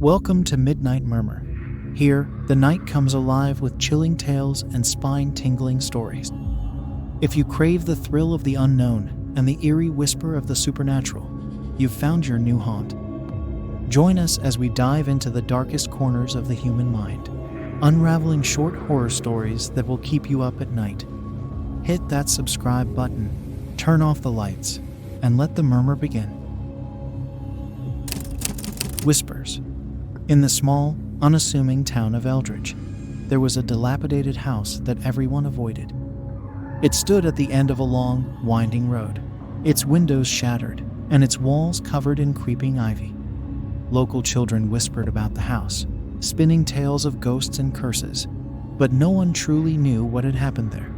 Welcome to Midnight Murmur. Here, the night comes alive with chilling tales and spine-tingling stories. If you crave the thrill of the unknown and the eerie whisper of the supernatural, you've found your new haunt. Join us as we dive into the darkest corners of the human mind, unraveling short horror stories that will keep you up at night. Hit that subscribe button, turn off the lights, and let the murmur begin. Whispers. In the small, unassuming town of Eldridge, there was a dilapidated house that everyone avoided. It stood at the end of a long, winding road, its windows shattered and its walls covered in creeping ivy. Local children whispered about the house, spinning tales of ghosts and curses, but no one truly knew what had happened there.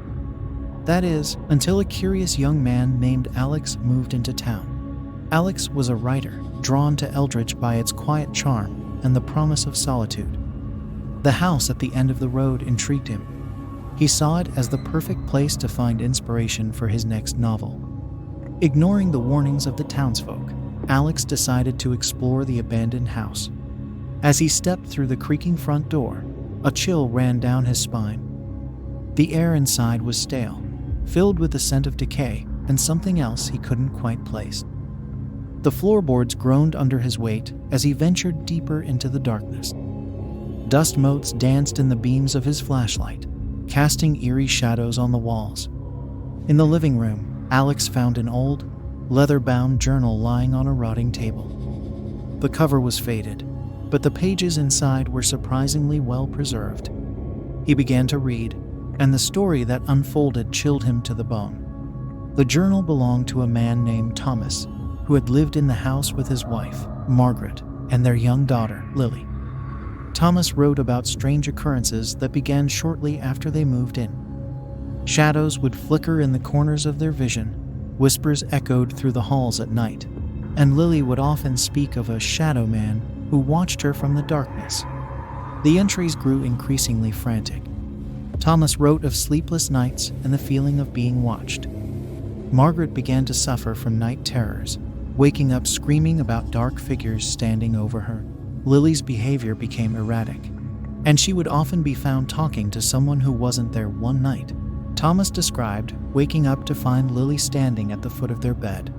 That is, until a curious young man named Alex moved into town. Alex was a writer, drawn to Eldridge by its quiet charm and the promise of solitude. The house at the end of the road intrigued him. He saw it as the perfect place to find inspiration for his next novel. Ignoring the warnings of the townsfolk, Alex decided to explore the abandoned house. As he stepped through the creaking front door, a chill ran down his spine. The air inside was stale, filled with the scent of decay and something else he couldn't quite place. The floorboards groaned under his weight as he ventured deeper into the darkness. Dust motes danced in the beams of his flashlight, casting eerie shadows on the walls. In the living room, Alex found an old, leather-bound journal lying on a rotting table. The cover was faded, but the pages inside were surprisingly well preserved. He began to read, and the story that unfolded chilled him to the bone. The journal belonged to a man named Thomas, who had lived in the house with his wife, Margaret, and their young daughter, Lily. Thomas wrote about strange occurrences that began shortly after they moved in. Shadows would flicker in the corners of their vision, whispers echoed through the halls at night, and Lily would often speak of a shadow man who watched her from the darkness. The entries grew increasingly frantic. Thomas wrote of sleepless nights and the feeling of being watched. Margaret began to suffer from night terrors, waking up screaming about dark figures standing over her. Lily's behavior became erratic, and she would often be found talking to someone who wasn't there one night. Thomas described waking up to find Lily standing at the foot of their bed,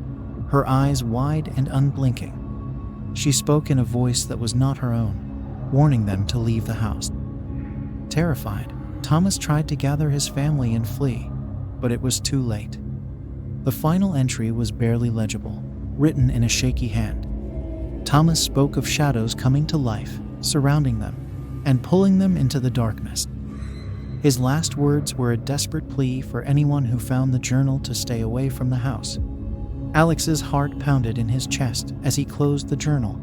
her eyes wide and unblinking. She spoke in a voice that was not her own, warning them to leave the house. Terrified, Thomas tried to gather his family and flee, but it was too late. The final entry was barely legible, written in a shaky hand. Thomas spoke of shadows coming to life, surrounding them, and pulling them into the darkness. His last words were a desperate plea for anyone who found the journal to stay away from the house. Alex's heart pounded in his chest as he closed the journal.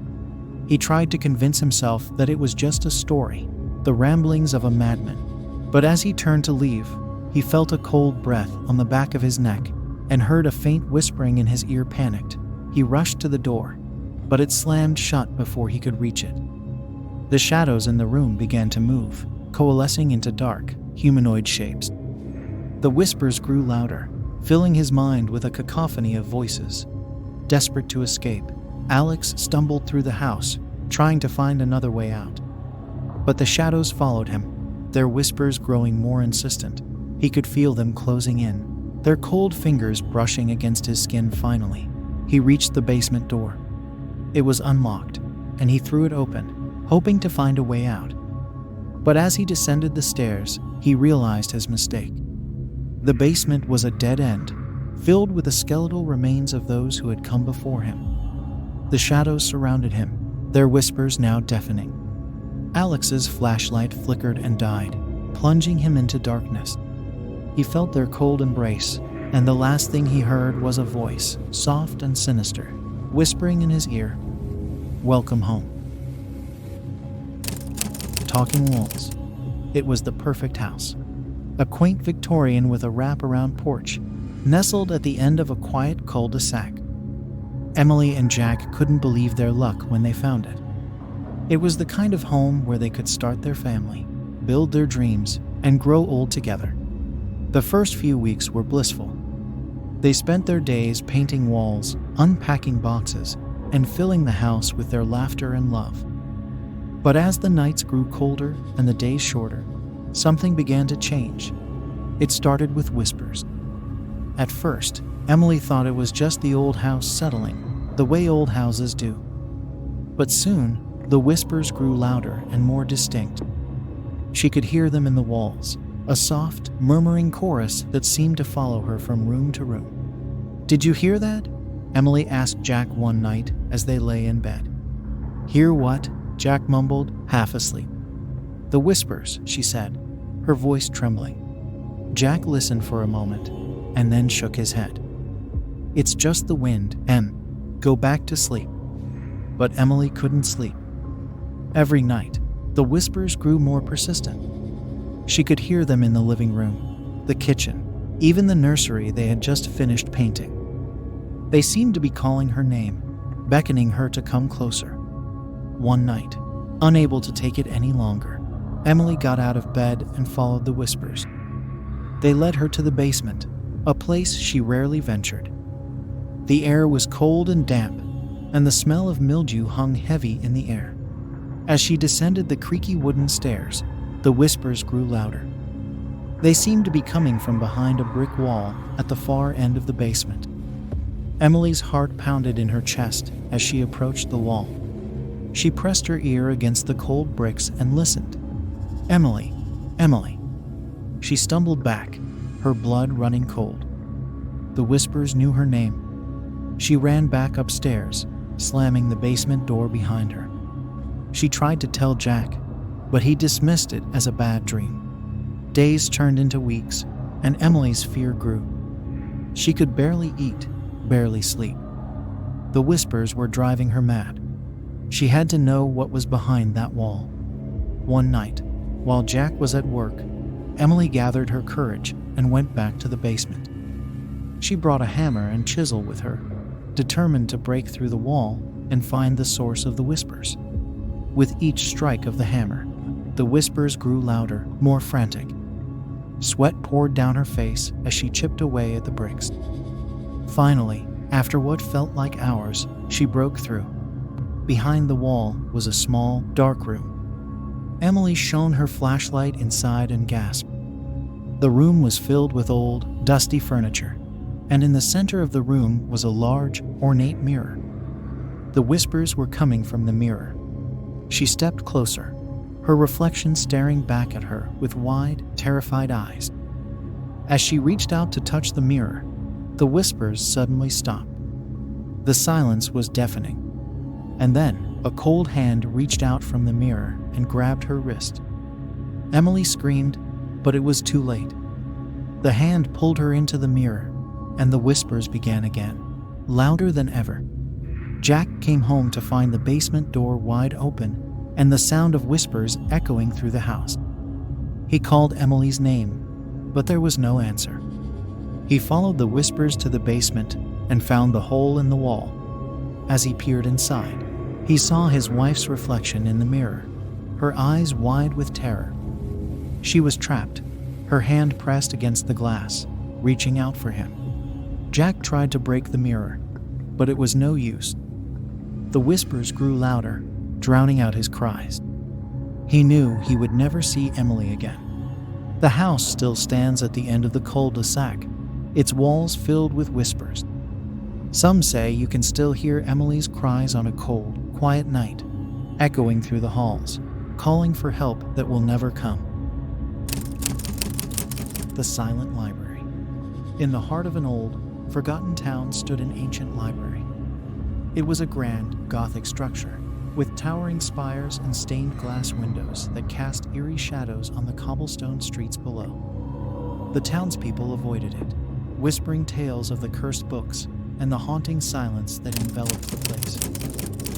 He tried to convince himself that it was just a story, the ramblings of a madman. But as he turned to leave, he felt a cold breath on the back of his neck and heard a faint whispering in his ear. Panicked, he rushed to the door, but it slammed shut before he could reach it. The shadows in the room began to move, coalescing into dark, humanoid shapes. The whispers grew louder, filling his mind with a cacophony of voices. Desperate to escape, Alex stumbled through the house, trying to find another way out. But the shadows followed him, their whispers growing more insistent. He could feel them closing in, their cold fingers brushing against his skin. Finally, he reached the basement door. It was unlocked, and he threw it open, hoping to find a way out. But as he descended the stairs, he realized his mistake. The basement was a dead end, filled with the skeletal remains of those who had come before him. The shadows surrounded him, their whispers now deafening. Alex's flashlight flickered and died, plunging him into darkness. He felt their cold embrace, and the last thing he heard was a voice, soft and sinister, whispering in his ear, "Welcome home." Talking walls. It was the perfect house. A quaint Victorian with a wrap-around porch, nestled at the end of a quiet cul-de-sac. Emily and Jack couldn't believe their luck when they found it. It was the kind of home where they could start their family, build their dreams, and grow old together. The first few weeks were blissful. They spent their days painting walls, unpacking boxes, and filling the house with their laughter and love. But as the nights grew colder and the days shorter, something began to change. It started with whispers. At first, Emily thought it was just the old house settling, the way old houses do. But soon, the whispers grew louder and more distinct. She could hear them in the walls, a soft, murmuring chorus that seemed to follow her from room to room. "Did you hear that?" Emily asked Jack one night as they lay in bed. "Hear what?" Jack mumbled, half asleep. "The whispers," she said, her voice trembling. Jack listened for a moment and then shook his head. "It's just the wind, Em. Go back to sleep." But Emily couldn't sleep. Every night, the whispers grew more persistent. She could hear them in the living room, the kitchen, even the nursery they had just finished painting. They seemed to be calling her name, beckoning her to come closer. One night, unable to take it any longer, Emily got out of bed and followed the whispers. They led her to the basement, a place she rarely ventured. The air was cold and damp, and the smell of mildew hung heavy in the air. As she descended the creaky wooden stairs, the whispers grew louder. They seemed to be coming from behind a brick wall at the far end of the basement. Emily's heart pounded in her chest as she approached the wall. She pressed her ear against the cold bricks and listened. "Emily, Emily." She stumbled back, her blood running cold. The whispers knew her name. She ran back upstairs, slamming the basement door behind her. She tried to tell Jack, but he dismissed it as a bad dream. Days turned into weeks, and Emily's fear grew. She could barely eat, barely sleep. The whispers were driving her mad. She had to know what was behind that wall. One night, while Jack was at work, Emily gathered her courage and went back to the basement. She brought a hammer and chisel with her, determined to break through the wall and find the source of the whispers. With each strike of the hammer, the whispers grew louder, more frantic. Sweat poured down her face as she chipped away at the bricks. Finally, after what felt like hours, she broke through. Behind the wall was a small, dark room. Emily shone her flashlight inside and gasped. The room was filled with old, dusty furniture, and in the center of the room was a large, ornate mirror. The whispers were coming from the mirror. She stepped closer, her reflection staring back at her with wide, terrified eyes. As she reached out to touch the mirror, the whispers suddenly stopped. The silence was deafening. And then, a cold hand reached out from the mirror and grabbed her wrist. Emily screamed, but it was too late. The hand pulled her into the mirror, and the whispers began again, louder than ever. Jack came home to find the basement door wide open and the sound of whispers echoing through the house. He called Emily's name, but there was no answer. He followed the whispers to the basement and found the hole in the wall. As he peered inside, he saw his wife's reflection in the mirror, her eyes wide with terror. She was trapped, her hand pressed against the glass, reaching out for him. Jack tried to break the mirror, but it was no use. The whispers grew louder, drowning out his cries. He knew he would never see Emily again. The house still stands at the end of the cul-de-sac, its walls filled with whispers. Some say you can still hear Emily's cries on a cold, quiet night, echoing through the halls, calling for help that will never come. The Silent Library. In the heart of an old, forgotten town stood an ancient library. It was a grand, Gothic structure, with towering spires and stained glass windows that cast eerie shadows on the cobblestone streets below. The townspeople avoided it, whispering tales of the cursed books and the haunting silence that enveloped the place.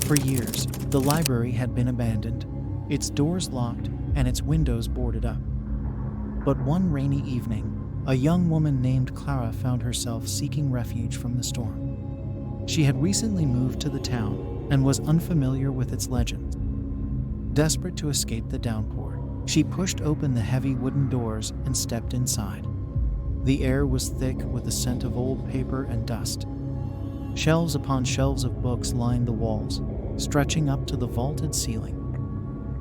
For years, the library had been abandoned, its doors locked and its windows boarded up. But one rainy evening, a young woman named Clara found herself seeking refuge from the storm. She had recently moved to the town and was unfamiliar with its legends. Desperate to escape the downpour, she pushed open the heavy wooden doors and stepped inside. The air was thick with the scent of old paper and dust. Shelves upon shelves of books lined the walls, stretching up to the vaulted ceiling.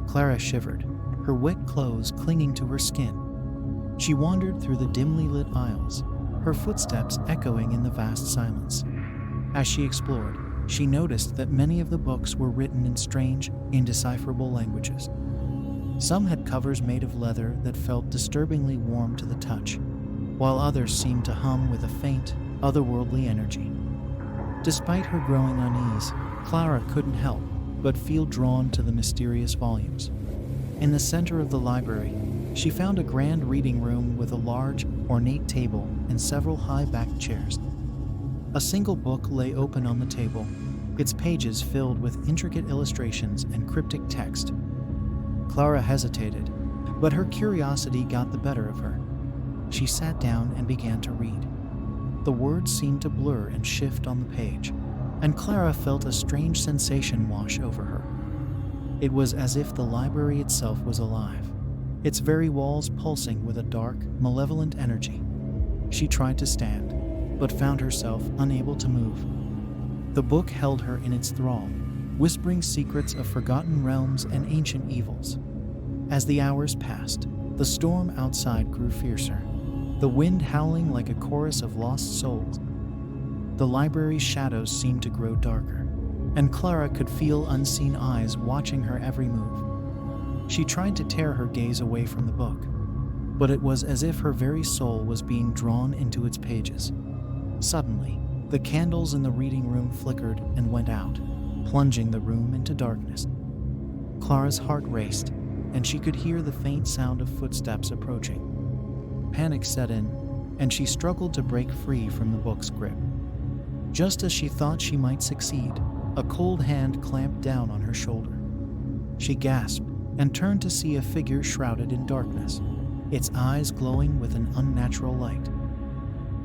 Clara shivered, her wet clothes clinging to her skin. She wandered through the dimly lit aisles, her footsteps echoing in the vast silence. As she explored, she noticed that many of the books were written in strange, indecipherable languages. Some had covers made of leather that felt disturbingly warm to the touch, while others seemed to hum with a faint, otherworldly energy. Despite her growing unease, Clara couldn't help but feel drawn to the mysterious volumes. In the center of the library, she found a grand reading room with a large, ornate table and several high-backed chairs. A single book lay open on the table, its pages filled with intricate illustrations and cryptic text. Clara hesitated, but her curiosity got the better of her. She sat down and began to read. The words seemed to blur and shift on the page, and Clara felt a strange sensation wash over her. It was as if the library itself was alive, its very walls pulsing with a dark, malevolent energy. She tried to stand, but found herself unable to move. The book held her in its thrall, whispering secrets of forgotten realms and ancient evils. As the hours passed, the storm outside grew fiercer, the wind howling like a chorus of lost souls. The library's shadows seemed to grow darker, and Clara could feel unseen eyes watching her every move. She tried to tear her gaze away from the book, but it was as if her very soul was being drawn into its pages. Suddenly, the candles in the reading room flickered and went out, plunging the room into darkness. Clara's heart raced, and she could hear the faint sound of footsteps approaching. Panic set in, and she struggled to break free from the book's grip. Just as she thought she might succeed, a cold hand clamped down on her shoulder. She gasped and turned to see a figure shrouded in darkness, its eyes glowing with an unnatural light.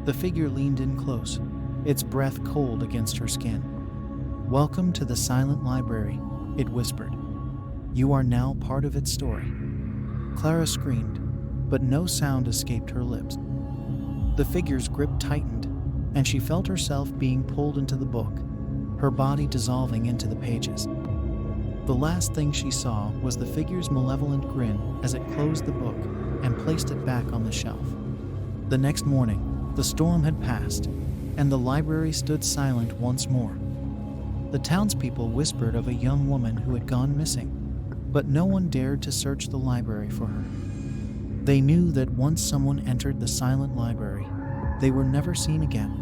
The figure leaned in close, its breath cold against her skin. "Welcome to the silent library," it whispered. "You are now part of its story." Clara screamed, but no sound escaped her lips. The figure's grip tightened, and she felt herself being pulled into the book, her body dissolving into the pages. The last thing she saw was the figure's malevolent grin as it closed the book and placed it back on the shelf. The next morning, the storm had passed, and the library stood silent once more. The townspeople whispered of a young woman who had gone missing, but no one dared to search the library for her. They knew that once someone entered the silent library, they were never seen again.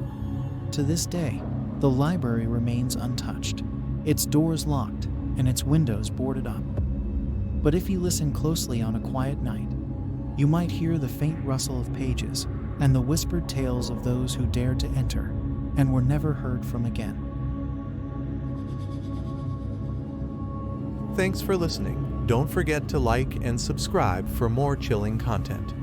To this day, the library remains untouched, its doors locked and its windows boarded up. But if you listen closely on a quiet night, you might hear the faint rustle of pages and the whispered tales of those who dared to enter and were never heard from again. Thanks for listening. Don't forget to like and subscribe for more chilling content.